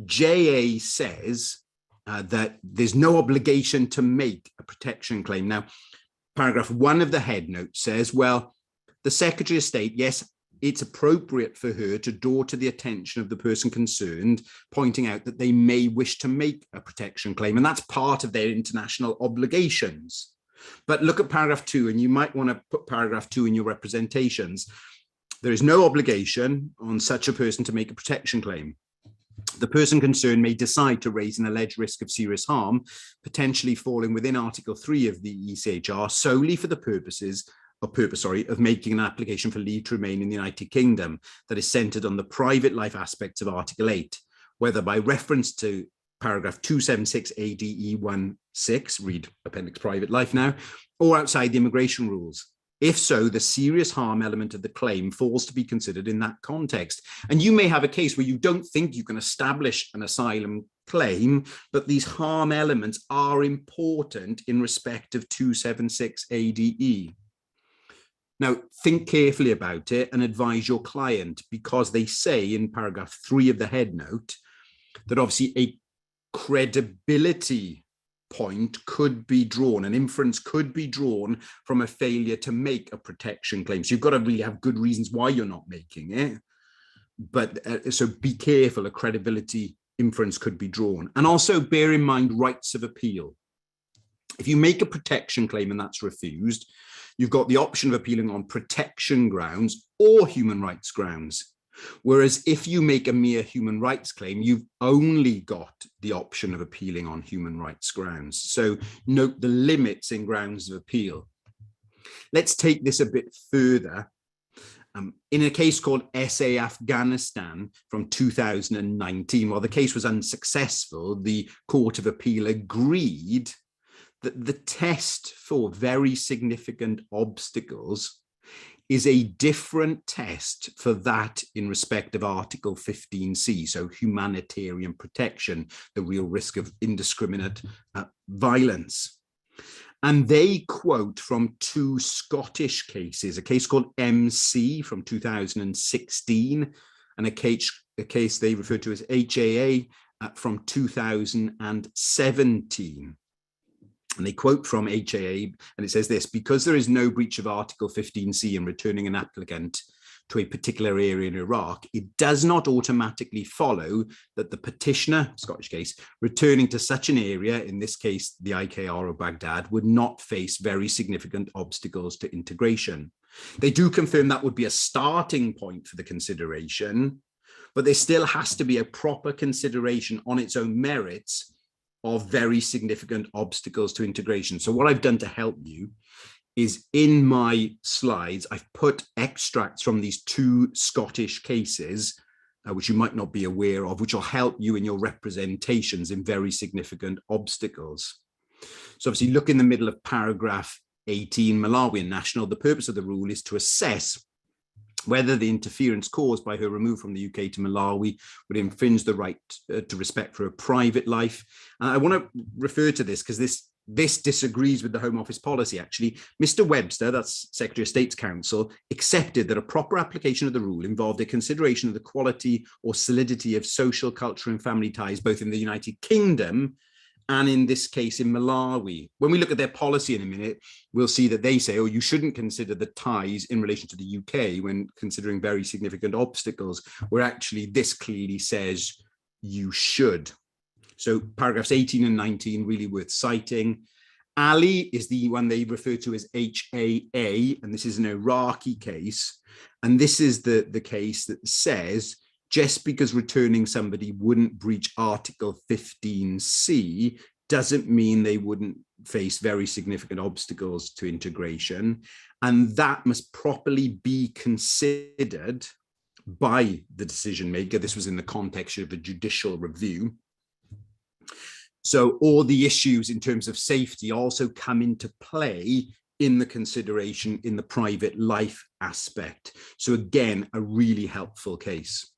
S2: JA says that there's no obligation to make a protection claim. Now, paragraph 1 of the head note says, well, the Secretary of State, yes, it's appropriate for her to draw to the attention of the person concerned, pointing out that they may wish to make a protection claim, and that's part of their international obligations. But look at paragraph 2, and you might want to put paragraph 2 in your representations. There is no obligation on such a person to make a protection claim. the person concerned may decide to raise an alleged risk of serious harm, potentially falling within Article 3 of the ECHR, solely for the purpose of making an application for leave to remain in the United Kingdom that is centred on the private life aspects of Article 8, whether by reference to paragraph 276 ADE16, read Appendix Private Life now, or outside the immigration rules. If so, the serious harm element of the claim falls to be considered in that context. And you may have a case where you don't think you can establish an asylum claim, but these harm elements are important in respect of 276 ADE. Now, think carefully about it and advise your client, because they say in paragraph 3 of the head note that obviously a credibility point could be drawn, an inference could be drawn from a failure to make a protection claim. So you've got to really have good reasons why you're not making it. But so be careful, a credibility inference could be drawn. And also bear in mind rights of appeal. If you make a protection claim and that's refused, you've got the option of appealing on protection grounds or human rights grounds. Whereas if you make a mere human rights claim, you've only got the option of appealing on human rights grounds. So note the limits in grounds of appeal. Let's take this a bit further. In a case called SA Afghanistan from 2019, while the case was unsuccessful, the Court of Appeal agreed that the test for very significant obstacles is a different test for that in respect of Article 15C, so humanitarian protection, the real risk of indiscriminate violence. And they quote from 2 Scottish cases, a case called MC from 2016, and a case they refer to as HAA from 2017. And they quote from HAA, and it says this: because there is no breach of Article 15C in returning an applicant to a particular area in Iraq, it does not automatically follow that the petitioner, Scottish case, returning to such an area, in this case, the IKR or Baghdad, would not face very significant obstacles to integration. They do confirm that would be a starting point for the consideration, but there still has to be a proper consideration on its own merits of very significant obstacles to integration. So what I've done to help you is in my slides, I've put extracts from these 2 Scottish cases, which you might not be aware of, which will help you in your representations in very significant obstacles. So obviously look in the middle of paragraph 18, Malawian national. The purpose of the rule is to assess whether the interference caused by her removal from the UK to Malawi would infringe the right to respect for her private life. And I want to refer to this because this disagrees with the Home Office policy, actually. Mr. Webster, that's Secretary of State's counsel, accepted that a proper application of the rule involved a consideration of the quality or solidity of social, cultural and family ties, both in the United Kingdom and in this case in Malawi. When we look at their policy in a minute, we'll see that they say, oh, you shouldn't consider the ties in relation to the UK when considering very significant obstacles, where actually this clearly says you should. So paragraphs 18 and 19 really worth citing. Ali is the one they refer to as HAA, and this is an Iraqi case. And this is the case that says, just because returning somebody wouldn't breach Article 15C doesn't mean they wouldn't face very significant obstacles to integration. And that must properly be considered by the decision maker. This was in the context of a judicial review. So all the issues in terms of safety also come into play in the consideration in the private life aspect. So again, a really helpful case.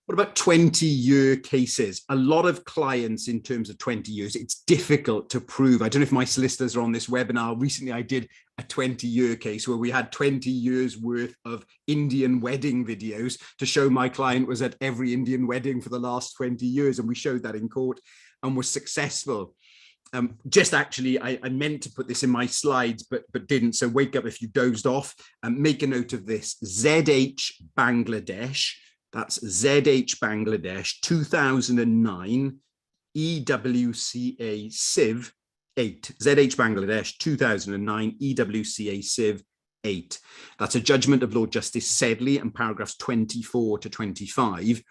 S2: What about 20-year cases? A lot of clients in terms of 20 years, it's difficult to prove. I don't know if my solicitors are on this webinar. Recently, I did a 20-year case where we had 20 years worth of Indian wedding videos to show my client was at every Indian wedding for the last 20 years. And we showed that in court and was successful. Just actually, I meant to put this in my slides, but didn't. So wake up if you dozed off and make a note of this. ZH Bangladesh. That's ZH Bangladesh 2009 EWCA Civ 8. ZH Bangladesh 2009 EWCA Civ 8. That's a judgment of Lord Justice Sedley and paragraphs 24 to 25.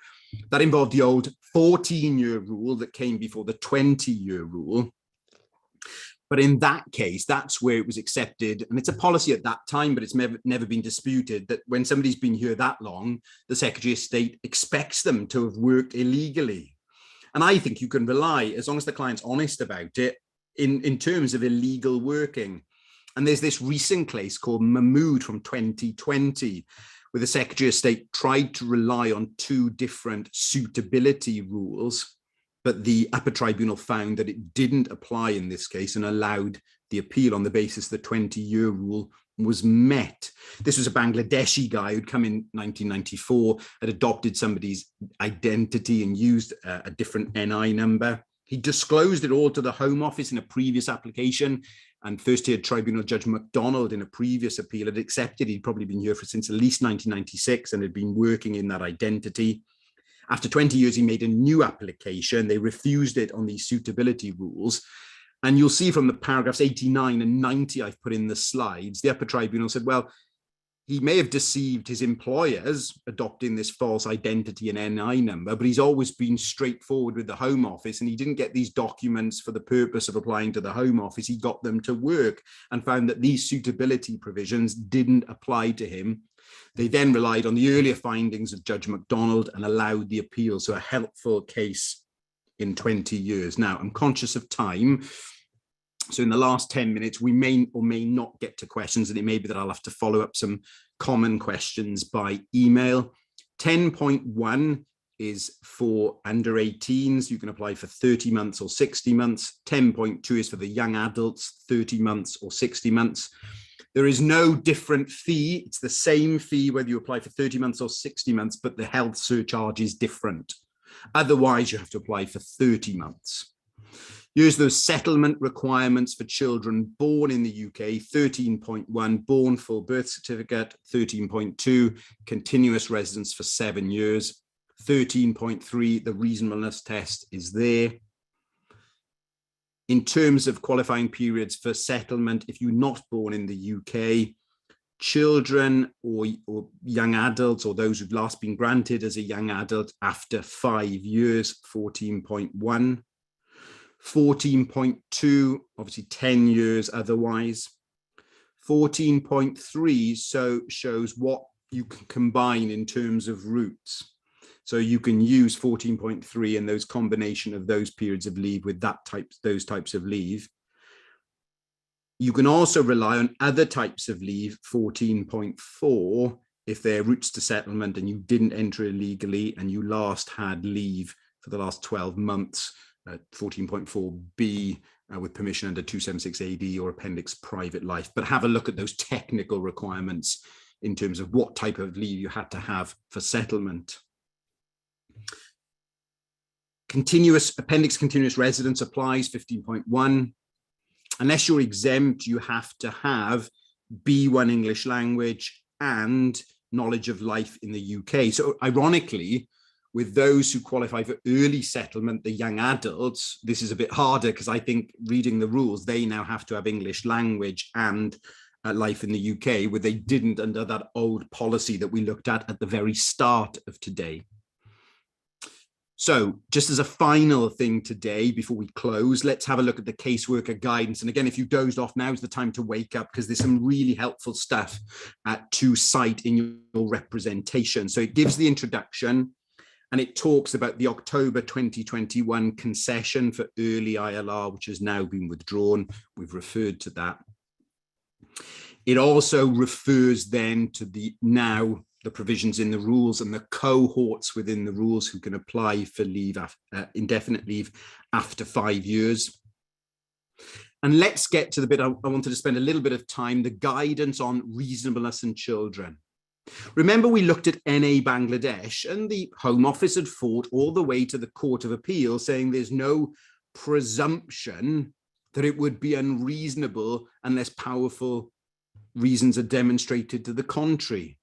S2: That involved the old 14-year rule that came before the 20-year rule. But in that case, that's where it was accepted. And it's a policy at that time, but it's never been disputed, that when somebody's been here that long, the Secretary of State expects them to have worked illegally. And I think you can rely, as long as the client's honest about it, in terms of illegal working. And there's this recent case called Mahmood from 2020, where the Secretary of State tried to rely on two different suitability rules, but the upper tribunal found that it didn't apply in this case and allowed the appeal on the basis the 20-year rule was met. This was a Bangladeshi guy who'd come in 1994, had adopted somebody's identity and used a different NI number. He disclosed it all to the Home Office in a previous application, and first-tier tribunal Judge MacDonald in a previous appeal had accepted he'd probably been here since at least 1996 and had been working in that identity. After 20 years, he made a new application. They refused it on these suitability rules. And you'll see from the paragraphs 89 and 90 I've put in the slides, the upper tribunal said, well, he may have deceived his employers adopting this false identity and NI number, but he's always been straightforward with the Home Office, and he didn't get these documents for the purpose of applying to the Home Office. He got them to work and found that these suitability provisions didn't apply to him. They then relied on the earlier findings of Judge MacDonald and allowed the appeal. So a helpful case in 20 years. Now, I'm conscious of time. So in the last 10 minutes, we may or may not get to questions, and it may be that I'll have to follow up some common questions by email. 10.1 is for under 18s. You can apply for 30 months or 60 months. 10.2 is for the young adults, 30 months or 60 months. There is no different fee. It's the same fee whether you apply for 30 months or 60 months, but the health surcharge is different. Otherwise, you have to apply for 30 months. Here's those settlement requirements for children born in the UK. 13.1, born full birth certificate. 13.2, continuous residence for 7 years. 13.3, the reasonableness test is there. In terms of qualifying periods for settlement, if you're not born in the UK, children or young adults, or those who've last been granted as a young adult after 5 years, 14.1. 14.2, obviously 10 years otherwise. 14.3 so shows what you can combine in terms of routes. So you can use 14.3 and those combination of those periods of leave with those types of leave. You can also rely on other types of leave, 14.4, if they're routes to settlement and you didn't enter illegally and you last had leave for the last 12 months. 14.4b with permission under 276 AD or Appendix Private Life. But have a look at those technical requirements in terms of what type of leave you had to have for settlement. Appendix continuous residence applies, 15.1. Unless you're exempt, you have to have B1 English language and knowledge of life in the UK. So ironically, with those who qualify for early settlement, the young adults, this is a bit harder because I think reading the rules, they now have to have English language and life in the UK, where they didn't under that old policy that we looked at the very start of today. So just as a final thing today, before we close, let's have a look at the caseworker guidance. And again, if you dozed off, now is the time to wake up because there's some really helpful stuff to cite in your representation. So it gives the introduction, and it talks about the October 2021 concession for early ILR, which has now been withdrawn. We've referred to that. It also refers then to the provisions in the rules and the cohorts within the rules who can apply for leave, indefinite leave after 5 years. And let's get to the bit I wanted to spend a little bit of time, the guidance on reasonableness in children. Remember, we looked at NA Bangladesh, and the Home Office had fought all the way to the Court of Appeal, saying there's no presumption that it would be unreasonable unless powerful reasons are demonstrated to the contrary.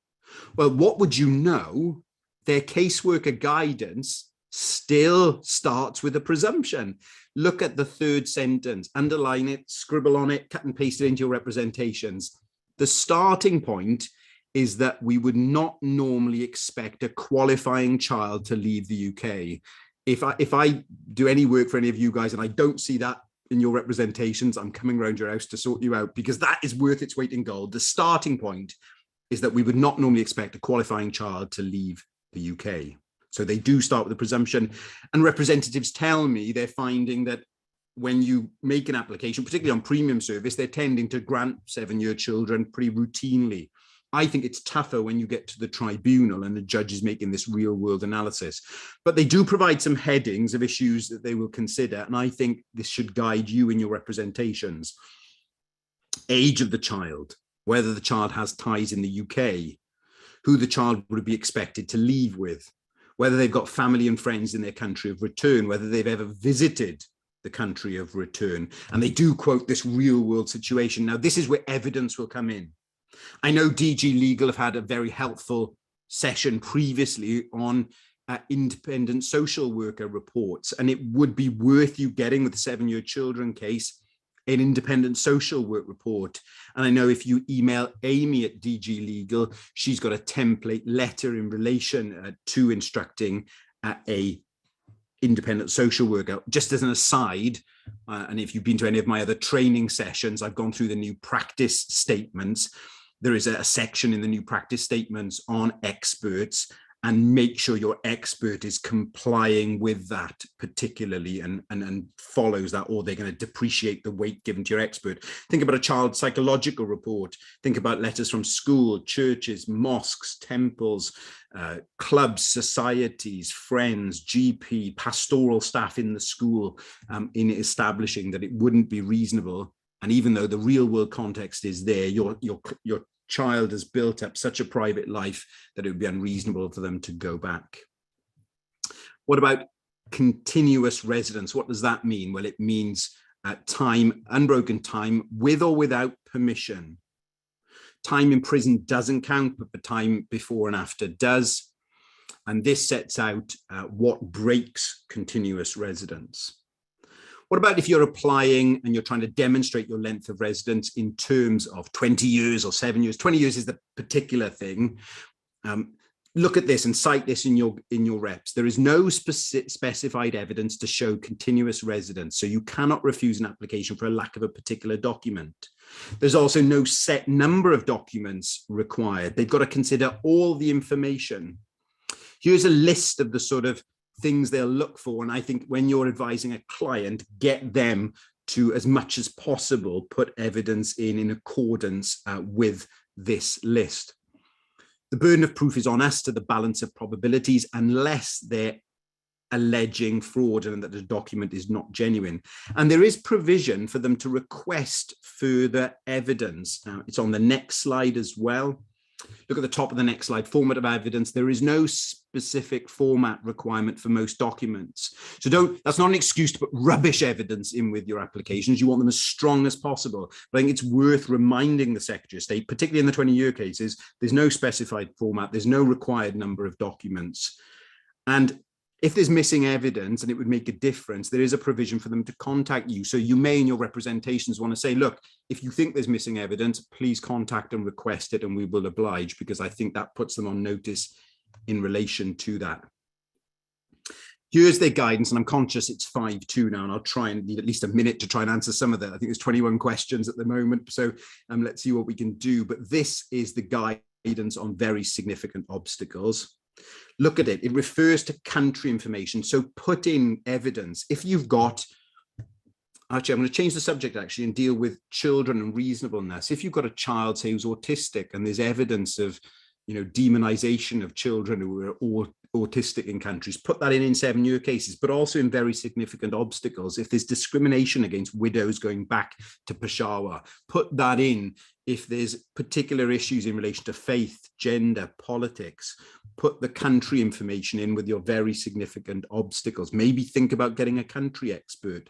S2: Well, what would you know? Their caseworker guidance still starts with a presumption. Look at the third sentence, underline it, scribble on it, cut and paste it into your representations. The starting point is that we would not normally expect a qualifying child to leave the UK. If I do any work for any of you guys and I don't see that in your representations, I'm coming around your house to sort you out, because that is worth its weight in gold. The starting point is that we would not normally expect a qualifying child to leave the UK. So they do start with a presumption, and representatives tell me they're finding that when you make an application, particularly on premium service, they're tending to grant 7-year children pretty routinely. I think it's tougher when you get to the tribunal and the judge is making this real world analysis. But they do provide some headings of issues that they will consider, and I think this should guide you in your representations. Age of the child, whether the child has ties in the UK, who the child would be expected to leave with, whether they've got family and friends in their country of return, whether they've ever visited the country of return. And they do quote this real world situation. Now, this is where evidence will come in. I know DG Legal have had a very helpful session previously on independent social worker reports, and it would be worth you getting, with the 7-year children case, an independent social work report. And I know if you email Amy at DG Legal, she's got a template letter in relation to instructing a independent social worker. Just as an aside, and if you've been to any of my other training sessions, I've gone through the new practice statements. There is a section in the new practice statements on experts, and make sure your expert is complying with that particularly and follows that, or they're going to depreciate the weight given to your expert. Think about a child psychological report. Think about letters from school, churches, mosques, temples, clubs, societies, friends, GP, pastoral staff in the school, in establishing that it wouldn't be reasonable. And even though the real world context is there, your child has built up such a private life that it would be unreasonable for them to go back. What about continuous residence? What does that mean? Well, it means time, unbroken time, with or without permission. Time in prison doesn't count, but the time before and after does. And this sets out what breaks continuous residence. What about if you're applying and you're trying to demonstrate your length of residence in terms of 20 years or 7 years? 20 years is the particular thing. Look at this and cite this in your reps. There is no specified evidence to show continuous residence, so you cannot refuse an application for a lack of a particular document. There's also no set number of documents required. They've got to consider all the information. Here's a list of the sort of things they'll look for. And I think when you're advising a client, get them to, as much as possible, put evidence in accordance with this list. The burden of proof is on us to the balance of probabilities, unless they're alleging fraud and that the document is not genuine. And there is provision for them to request further evidence. Now, it's on the next slide as well. Look at the top of the next slide, format of evidence. There is no specific format requirement for most documents. So that's not an excuse to put rubbish evidence in with your applications. You want them as strong as possible. But I think it's worth reminding the Secretary of State, particularly in the 20-year cases, there's no specified format, there's no required number of documents. And if there's missing evidence and it would make a difference, there is a provision for them to contact you. So you may, in your representations, want to say, look, if you think there's missing evidence, please contact and request it, and we will oblige, because I think that puts them on notice in relation to that. Here's their guidance, and I'm conscious it's 5:02 now, and I'll try and need at least a minute to try and answer some of that. I think there's 21 questions at the moment, so let's see what we can do. But this is the guidance on very significant obstacles. Look at it. It refers to country information. So put in evidence. If you've got, actually, I'm going to change the subject actually and deal with children and reasonableness. If you've got a child, say, who's autistic, and there's evidence of, demonization of children who are autistic in countries, put that in 7-year cases, but also in very significant obstacles. If there's discrimination against widows going back to Peshawar, put that in. If there's particular issues in relation to faith, gender, politics, put the country information in with your very significant obstacles. Maybe think about getting a country expert.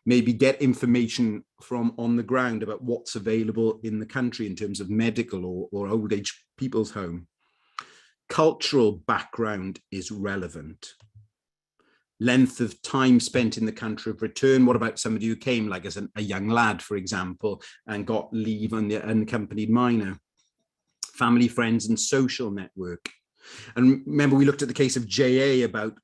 S2: Maybe get information from on the ground about what's available in the country in terms of medical or old age people's home. Cultural background is relevant. Length of time spent in the country of return. What about somebody who came like as a young lad, for example, and got leave on the unaccompanied minor? family, friends, and social network. And remember, we looked at the case of JA about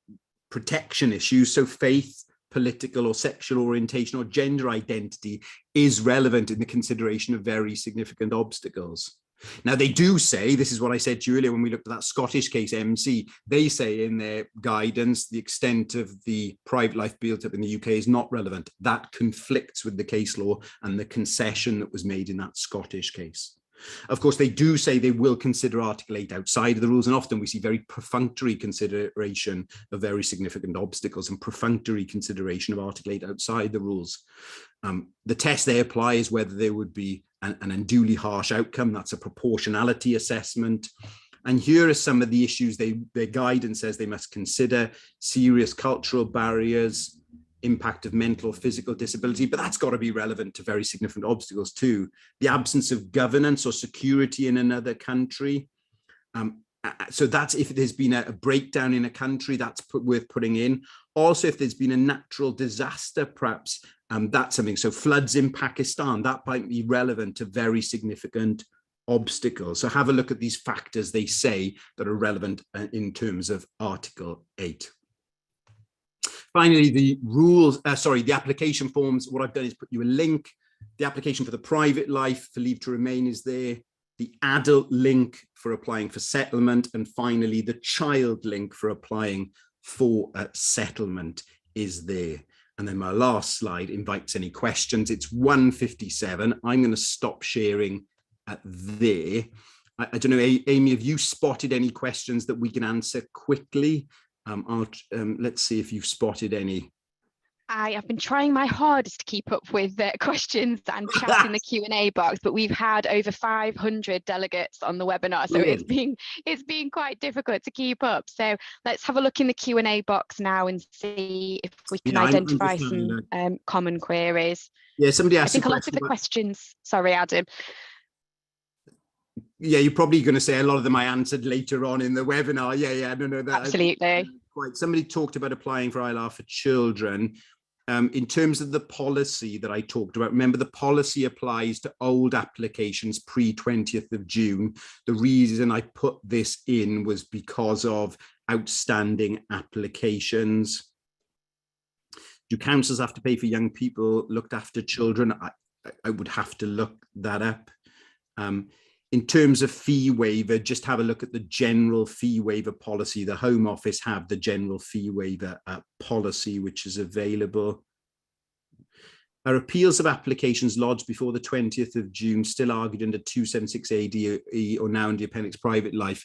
S2: protection issues. So faith, political or sexual orientation or gender identity is relevant in the consideration of very significant obstacles. Now, they do say, this is what I said to you earlier when we looked at that Scottish case, MC, they say in their guidance, the extent of the private life built up in the UK is not relevant. That conflicts with the case law and the concession that was made in that Scottish case. Of course, they do say they will consider Article 8 outside of the rules, and often we see very perfunctory consideration of very significant obstacles and perfunctory consideration of Article 8 outside the rules. The test they apply is whether there would be an unduly harsh outcome. That's a proportionality assessment. And here are some of the issues their guidance says they must consider: serious cultural barriers, impact of mental or physical disability, but that's got to be relevant to very significant obstacles too. The absence of governance or security in another country. So that's if there's been a breakdown in a country, that's worth putting in. Also, if there's been a natural disaster, perhaps that's something. So floods in Pakistan, that might be relevant to very significant obstacles. So have a look at these factors they say that are relevant in terms of Article 8. Finally, the rules, the application forms. What I've done is put you a link. The application for the private life for leave to remain is there. The adult link for applying for settlement. And finally, the child link for applying for settlement is there. And then my last slide invites any questions. It's 1:57. I'm going to stop sharing there. I don't know, Amy, have you spotted any questions that we can answer quickly? Let's see if you've spotted any.
S1: I have been trying my hardest to keep up with questions and chat in the Q&A box, but we've had over 500 delegates on the webinar, so it's been quite difficult to keep up. So let's have a look in the Q&A box now and see if we can identify some common queries.
S2: Yeah, somebody asked.
S1: I think a lot of the questions. Sorry, Adam.
S2: Yeah, you're probably going to say a lot of them I answered later on in the webinar. Yeah, no, that
S1: absolutely.
S2: Quite. Somebody talked about applying for ILR for children. In terms of the policy that I talked about, remember the policy applies to old applications pre-20th of June. The reason I put this in was because of outstanding applications. Do councils have to pay for young people looked after children? I would have to look that up. In terms of fee waiver, just have a look at the general fee waiver policy. The Home Office have the general fee waiver policy, which is available. Are appeals of applications lodged before the 20th of June still argued under 276 AD or now under Appendix Private Life?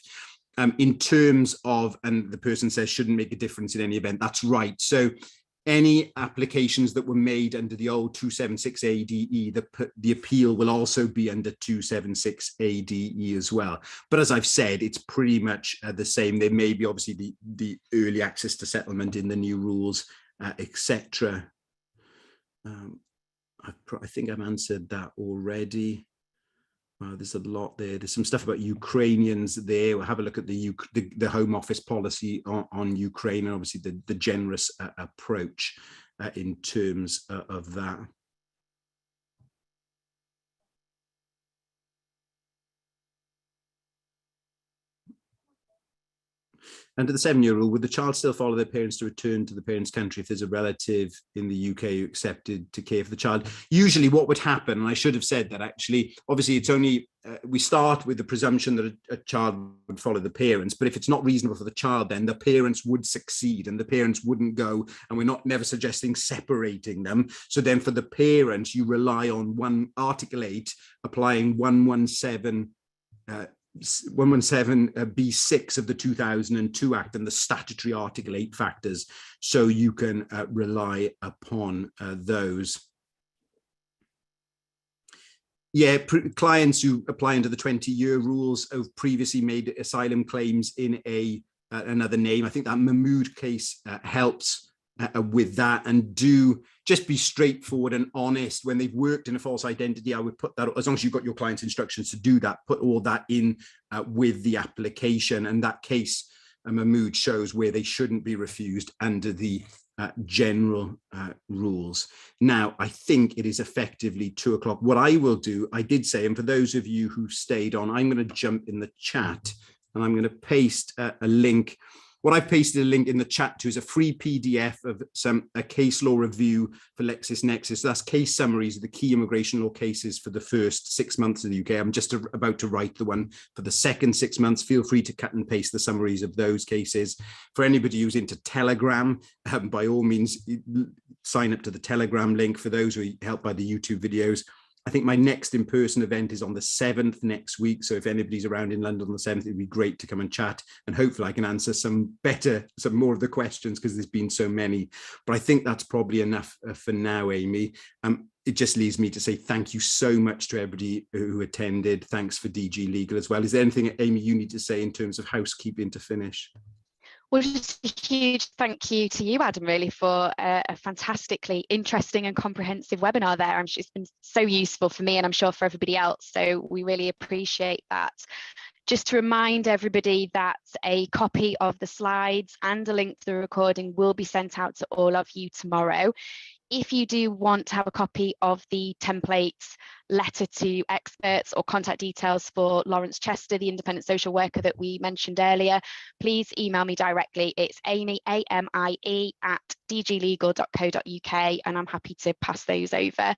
S2: In terms of, and the person says shouldn't make a difference in any event, that's right. So any applications that were made under the old 276 ADE, the appeal will also be under 276 ADE as well. But as I've said, it's pretty much the same. There may be obviously the early access to settlement in the new rules, etc. I think I've answered that already. There's a lot there. There's some stuff about Ukrainians there. We'll have a look at the Home Office policy on Ukraine and obviously the generous approach in terms of that. Under the 7-year rule, would the child still follow their parents to return to the parents' country if there's a relative in the UK who accepted to care for the child? Usually what would happen, and I should have said that actually, obviously it's only, we start with the presumption that a child would follow the parents, but if it's not reasonable for the child, then the parents would succeed and the parents wouldn't go, and we're never suggesting separating them. So then for the parents, you rely on Article 8, applying 117B6 of the 2002 Act and the statutory Article 8 factors, so you can rely upon those. Yeah, clients who apply under the 20-year rules have previously made asylum claims in another name. I think that Mahmood case helps with that, and do just be straightforward and honest. When they've worked in a false identity, I would put that, as long as you've got your client's instructions to do that, put all that in with the application. And that case, Mahmood, shows where they shouldn't be refused under the general rules. Now, I think it is effectively 2 o'clock. What I will do, I did say, and for those of you who stayed on, I'm going to jump in the chat and I'm going to paste a link. What I've pasted a link in the chat to is a free PDF of a case law review for LexisNexis. So that's case summaries of the key immigration law cases for the first 6 months of the UK. I'm just about to write the one for the second 6 months. Feel free to cut and paste the summaries of those cases. For anybody who's into Telegram, by all means, sign up to the Telegram link. For those who are helped by the YouTube videos, I think my next in-person event is on the 7th next week. So if anybody's around in London on the 7th, it'd be great to come and chat. And hopefully I can answer some more of the questions because there's been so many. But I think that's probably enough for now, Amy. It just leaves me to say thank you so much to everybody who attended. Thanks for DG Legal as well. Is there anything, Amy, you need to say in terms of housekeeping to finish?
S1: Well, just a huge thank you to you, Adam, really, for a fantastically interesting and comprehensive webinar there. I'm sure it's been so useful for me and I'm sure for everybody else. So we really appreciate that. Just to remind everybody that a copy of the slides and a link to the recording will be sent out to all of you tomorrow. If you do want to have a copy of the template letter to experts or contact details for Lawrence Chester, the independent social worker that we mentioned earlier, please email me directly. It's Amy, AMIE, @dglegal.co.uk, and I'm happy to pass those over.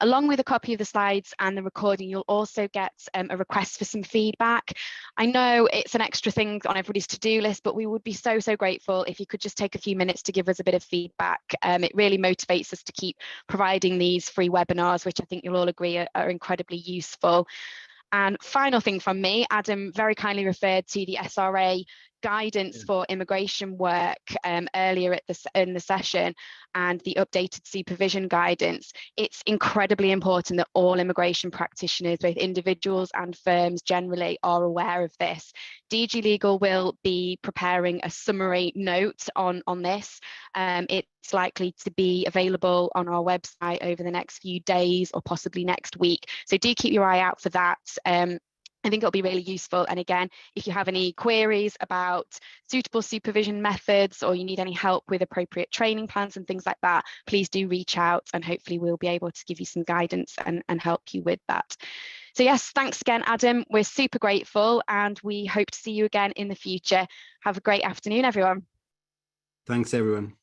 S1: Along with a copy of the slides and the recording, you'll also get a request for some feedback. I know it's an extra thing on everybody's to-do list, but we would be so grateful if you could just take a few minutes to give us a bit of feedback. It really motivates us to keep providing these free webinars, which I think you'll all agree are incredibly useful. And final thing from me, Adam very kindly referred to the SRA guidance for immigration work earlier in the session, and the updated supervision guidance. It's incredibly important that all immigration practitioners, both individuals and firms generally, are aware of this. DG Legal will be preparing a summary note on this. It's likely to be available on our website over the next few days or possibly next week. So do keep your eye out for that. I think it'll be really useful. And again, if you have any queries about suitable supervision methods or you need any help with appropriate training plans and things like that, please do reach out and hopefully we'll be able to give you some guidance and help you with that. So yes, thanks again, Adam. We're super grateful and we hope to see you again in the future. Have a great afternoon, everyone.
S2: Thanks, everyone.